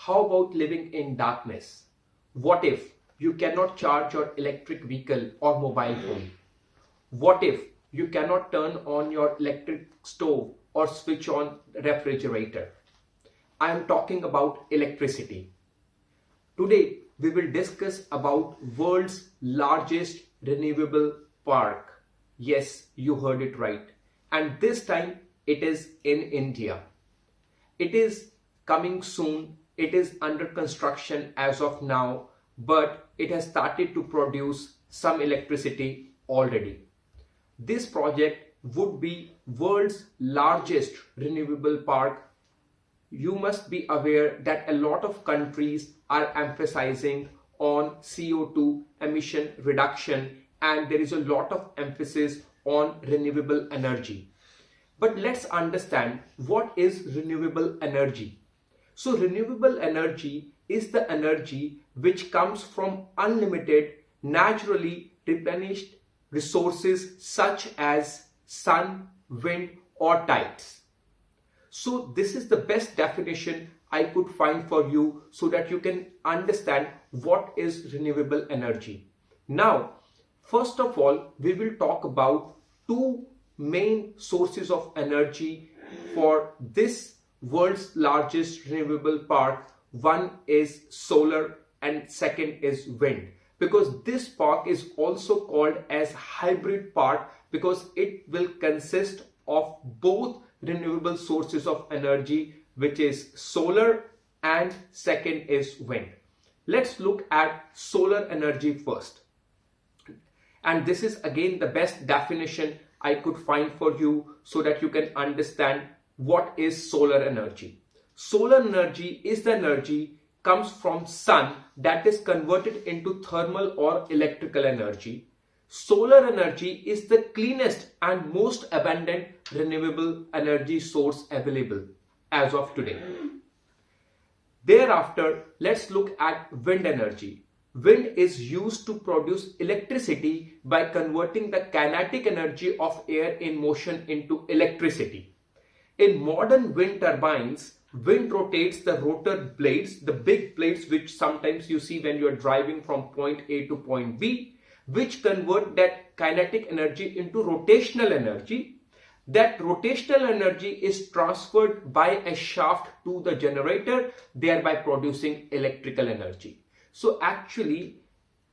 How about living in darkness? What if you cannot charge your electric vehicle or mobile phone? What if you cannot turn on your electric stove or switch on refrigerator? I am talking about electricity. Today we will discuss about world's largest renewable park. Yes, you heard it right. And this time it is in India. It is coming soon. It is under construction as of now, but it has started to produce some electricity already. This project would be world's largest renewable park. You must be aware that a lot of countries are emphasizing on CO2 emission reduction, and there is a lot of emphasis on renewable energy. But let's understand what is renewable energy. So renewable energy is the energy which comes from unlimited, naturally replenished resources such as sun, wind or tides. So this is the best definition I could find for you so that you can understand what is renewable energy. Now, first of all, we will talk about two main sources of energy for this world's largest renewable park. One is solar and second is wind, because this park is also called as hybrid park because it will consist of both renewable sources of energy, which is solar and second is wind. Let's look at solar energy first. And this is again the best definition I could find for you so that you can understand what is solar energy. Solar energy is the energy comes from sun that is converted into thermal or electrical energy. Solar energy is the cleanest and most abundant renewable energy source available as of today. Thereafter, let's look at wind energy. Wind is used to produce electricity by converting the kinetic energy of air in motion into electricity. In modern wind turbines, wind rotates the rotor blades, the big blades which sometimes you see when you are driving from point A to point B, which convert that kinetic energy into rotational energy. That rotational energy is transferred by a shaft to the generator, thereby producing electrical energy. So actually,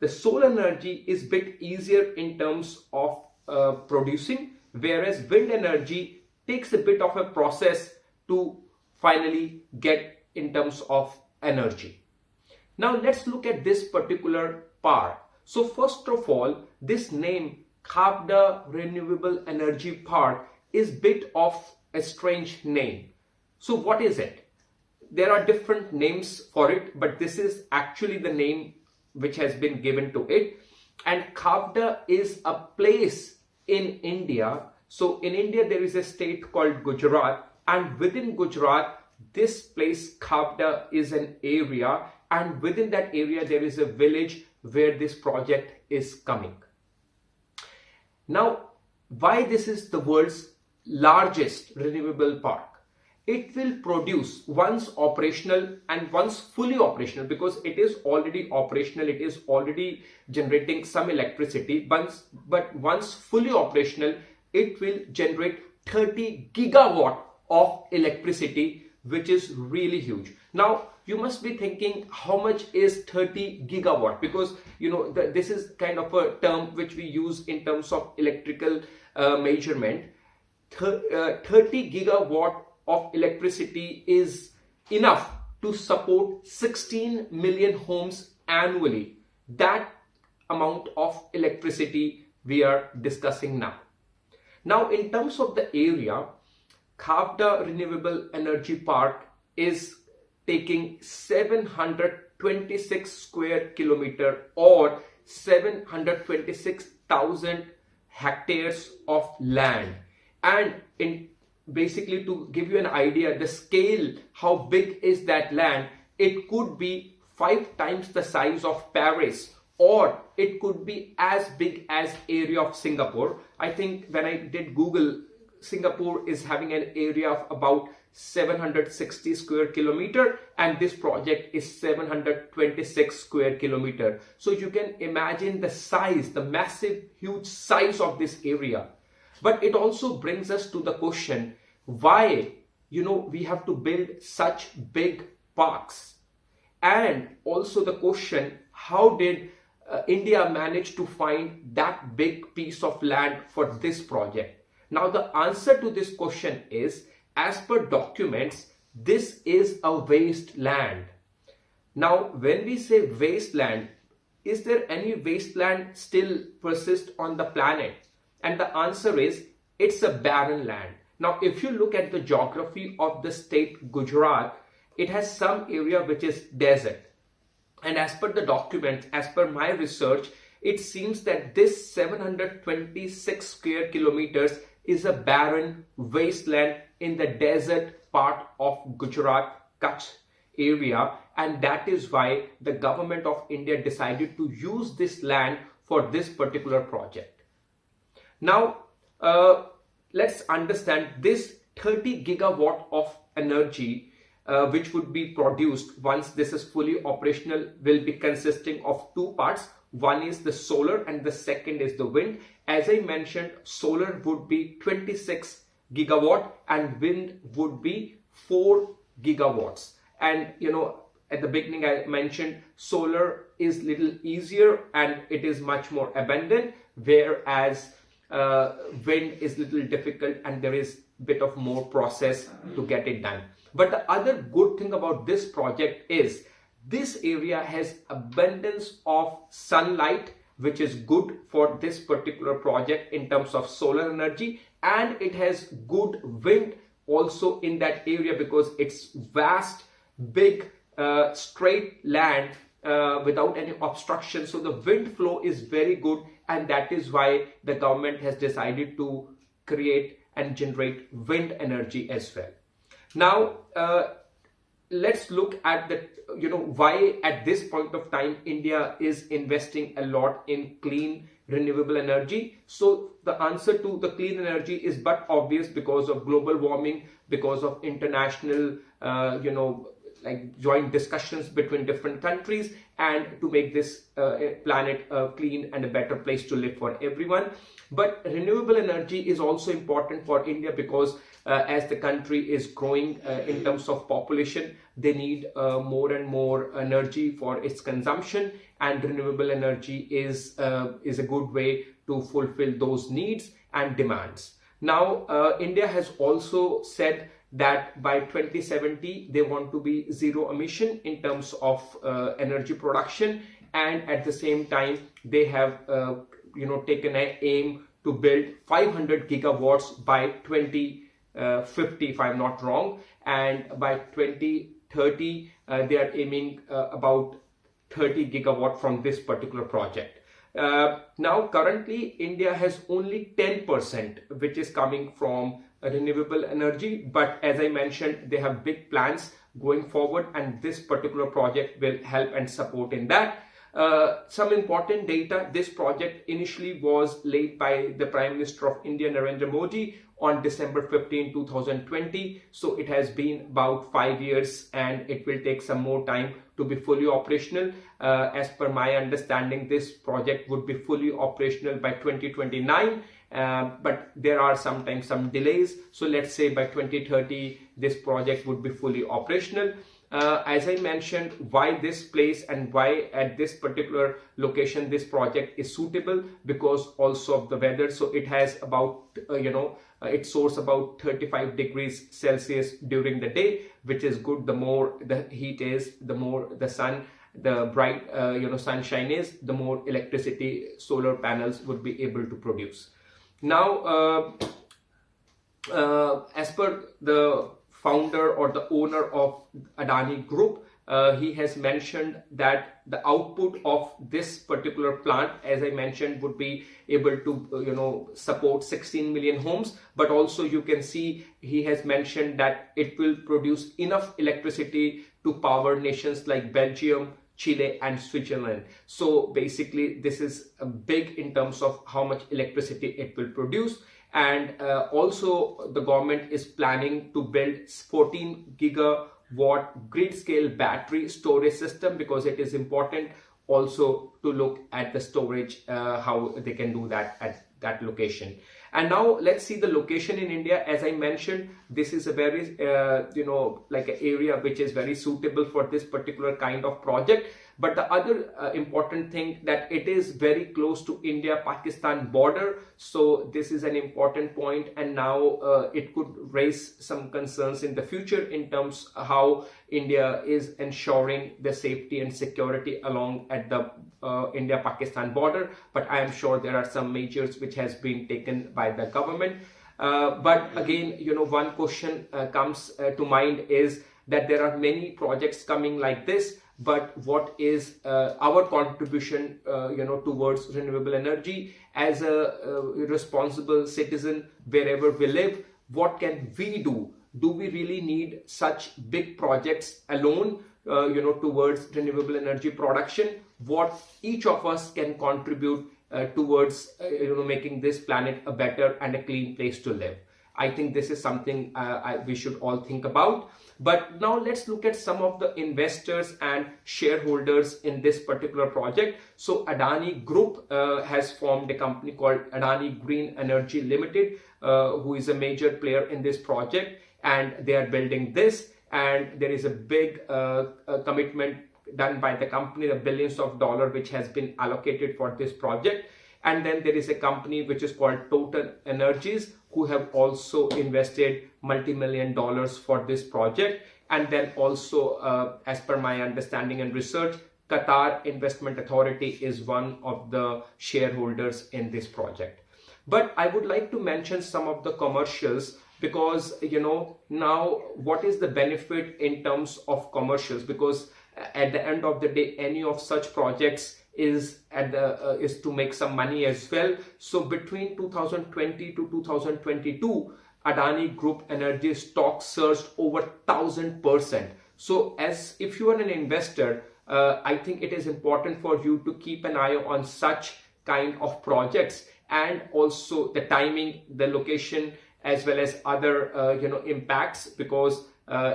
the solar energy is a bit easier in terms of producing, whereas wind energy takes a bit of a process to finally get in terms of energy. Now let's look at this particular park. So first of all, this name Khavda Renewable Energy Park is a bit of a strange name. So what is it? There are different names for it, but this is actually the name which has been given to it. And Khavda is a place in India. So in India, there is a state called Gujarat, and within Gujarat, this place Khavda is an area, and within that area, there is a village where this project is coming. Now, why this is the world's largest renewable park? It will produce once operational and once fully operational, because it is already operational, it is already generating some electricity, but once fully operational, it will generate 30 gigawatt of electricity, which is really huge. Now, you must be thinking, how much is 30 gigawatt? Because, you know, this is kind of a term which we use in terms of electrical measurement. 30 gigawatt of electricity is enough to support 16 million homes annually. That amount of electricity we are discussing now. Now, in terms of the area, Khavda Renewable Energy Park is taking 726 square kilometer or 726,000 hectares of land. And in basically, to give you an idea, the scale, how big is that land, it could be 5 times the size of Paris, or it could be as big as area of Singapore. I think when I did Google, Singapore is having an area of about 760 square kilometer, and this project is 726 square kilometer. So you can imagine the size, the massive, huge size of this area. But it also brings us to the question, why, we have to build such big parks? And also the question, how did India manage to find that big piece of land for this project? Now, the answer to this question is, as per documents, this is a wasteland. Now, when we say wasteland, is there any wasteland still persist on the planet? And the answer is, it's a barren land. Now, if you look at the geography of the state Gujarat, it has some area which is desert. And as per the document, as per my research, it seems that this 726 square kilometers is a barren wasteland in the desert part of Gujarat, Kutch area. And that is why the government of India decided to use this land for this particular project. Now, let's understand this 30 gigawatt of energy which would be produced once this is fully operational will be consisting of two parts. One is the solar and the second is the wind. As I mentioned, solar would be 26 gigawatt and wind would be 4 gigawatts. And at the beginning I mentioned solar is little easier and it is much more abundant, whereas wind is little difficult and there is bit of more process to get it done. But the other good thing about this project is this area has abundance of sunlight, which is good for this particular project in terms of solar energy, and it has good wind also in that area because it's vast, big, straight land without any obstruction. So the wind flow is very good, and that is why the government has decided to create and generate wind energy as well. Now, let's look at the, why at this point of time India is investing a lot in clean renewable energy. So the answer to the clean energy is but obvious because of global warming, because of international, like joint discussions between different countries, and to make this planet a clean and a better place to live for everyone. But renewable energy is also important for India because as the country is growing in terms of population, they need more and more energy for its consumption, and renewable energy is a good way to fulfill those needs and demands. Now, India has also said that by 2070 they want to be zero emission in terms of energy production, and at the same time they have taken an aim to build 500 gigawatts by 2050 if I'm not wrong, and by 2030 they are aiming about 30 gigawatt from this particular project. Now currently India has only 10% which is coming from renewable energy, but as I mentioned, they have big plans going forward, and this particular project will help and support in that. Some important data: this project initially was laid by the Prime Minister of India, Narendra Modi, on December 15, 2020. So it has been about 5 years and it will take some more time to be fully operational. As per my understanding, this project would be fully operational by 2029. But there are sometimes some delays. So let's say by 2030, this project would be fully operational. As I mentioned, why this place and why at this particular location this project is suitable, because also of the weather. So it has about, it soars about 35 degrees Celsius during the day, which is good. The more the heat is, the more the sun, the bright, sunshine is, the more electricity solar panels would be able to produce. Now, as per the founder or the owner of Adani Group, he has mentioned that the output of this particular plant, as I mentioned, would be able to support 16 million homes. But also you can see he has mentioned that it will produce enough electricity to power nations like Belgium, Chile and Switzerland. So basically this is big in terms of how much electricity it will produce. And also the government is planning to build 14 gigawatt grid scale battery storage system, because it is important also to look at the storage, how they can do that at that location. And now let's see the location in India. As I mentioned, this is a very like an area which is very suitable for this particular kind of project. But the other important thing, that it is very close to India-Pakistan border. So this is an important point, and now it could raise some concerns in the future in terms of how India is ensuring the safety and security along at the India-Pakistan border. But I am sure there are some measures which has been taken by the government. But again, one question comes to mind is that there are many projects coming like this, but what is our contribution towards renewable energy as a responsible citizen wherever we live? What can we do? Do we really need such big projects alone towards renewable energy production? What each of us can contribute towards making this planet a better and a clean place to live? I think this is something we should all think about. But now let's look at some of the investors and shareholders in this particular project. So Adani Group has formed a company called Adani Green Energy Limited, who is a major player in this project, and they are building this. And there is a big commitment done by the company, the billions of dollars which has been allocated for this project. And then there is a company which is called Total Energies, who have also invested multi-million dollars for this project. And then also, as per my understanding and research, Qatar Investment Authority is one of the shareholders in this project. But I would like to mention some of the commercials, because now what is the benefit in terms of commercials? Because at the end of the day, any of such projects is to make some money as well. So between 2020 to 2022, Adani Group Energy stock surged over 1,000%. So as if you are an investor, I think it is important for you to keep an eye on such kind of projects, and also the timing, the location, as well as other impacts, because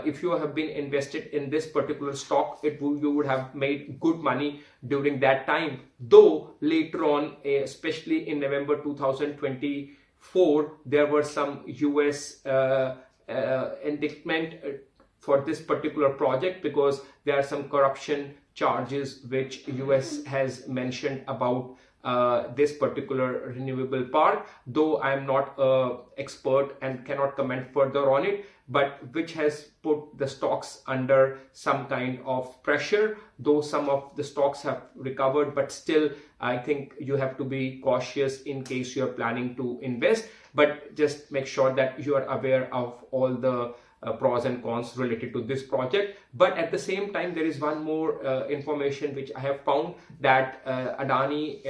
if you have been invested in this particular stock, you would have made good money during that time. Though later on, especially in November 2024, there were some US indictment for this particular project, because there are some corruption charges which US has mentioned about this particular renewable park. Though I am not an expert and cannot comment further on it, but which has put the stocks under some kind of pressure. Though some of the stocks have recovered, but still I think you have to be cautious in case you are planning to invest. But just make sure that you are aware of all the pros and cons related to this project. But at the same time, there is one more information which I have found, that Adani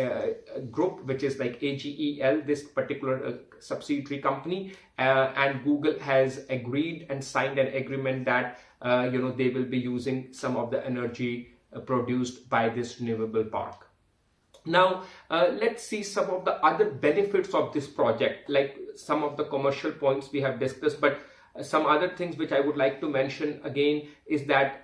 Group, which is like AGEL, this particular subsidiary company, and Google has agreed and signed an agreement that they will be using some of the energy produced by this renewable park. Now, let's see some of the other benefits of this project. Like some of the commercial points we have discussed, but some other things which I would like to mention again is that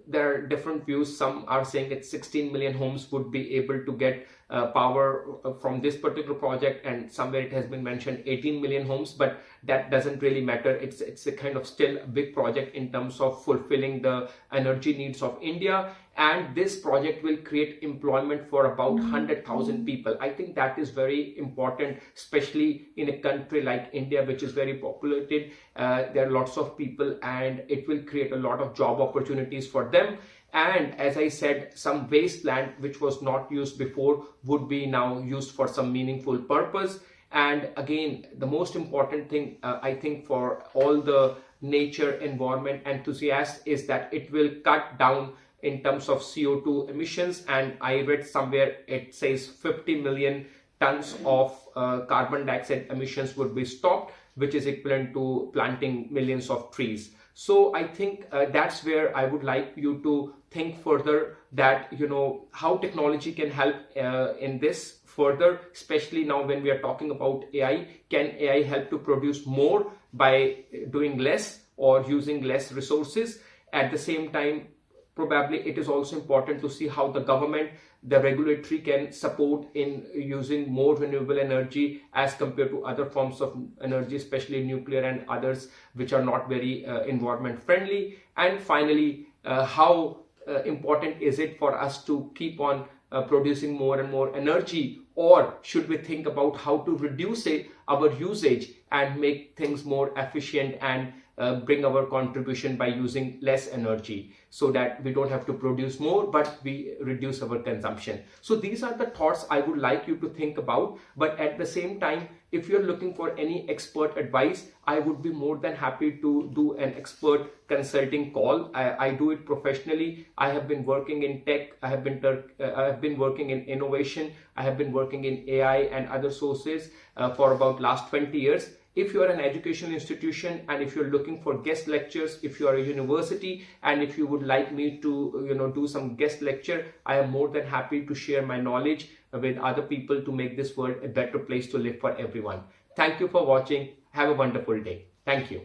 there are different views. Some are saying that 16 million homes would be able to get power from this particular project, and somewhere it has been mentioned 18 million homes, but that doesn't really matter. It's a kind of still a big project in terms of fulfilling the energy needs of India. And this project will create employment for about 100,000 people. I think that is very important, especially in a country like India, which is very populated. There are lots of people, and it will create a lot of job opportunities for them. And as I said, some wasteland which was not used before would be now used for some meaningful purpose. And again, the most important thing I think for all the nature environment enthusiasts is that it will cut down in terms of CO2 emissions. And I read somewhere it says 50 million tons of carbon dioxide emissions would be stopped, which is equivalent to planting millions of trees. So I think that's where I would like you to think further, that how technology can help in this further, especially now when we are talking about AI. Can AI help to produce more by doing less or using less resources? At the same time, probably it is also important to see how the government, the regulatory, can support in using more renewable energy as compared to other forms of energy, especially nuclear and others which are not very environment friendly. And finally, how important is it for us to keep on producing more and more energy, or should we think about how to reduce our usage and make things more efficient and bring our contribution by using less energy, so that we don't have to produce more but we reduce our consumption. So these are the thoughts I would like you to think about. But at the same time, if you're looking for any expert advice, I would be more than happy to do an expert consulting call. I do it professionally. I have been working in tech, I have been working in innovation, I have been working in AI and other sources for about last 20 years. If you are an educational institution and if you're looking for guest lectures, if you are a university and if you would like me to do some guest lecture, I am more than happy to share my knowledge with other people to make this world a better place to live for everyone. Thank you for watching. Have a wonderful day. Thank you.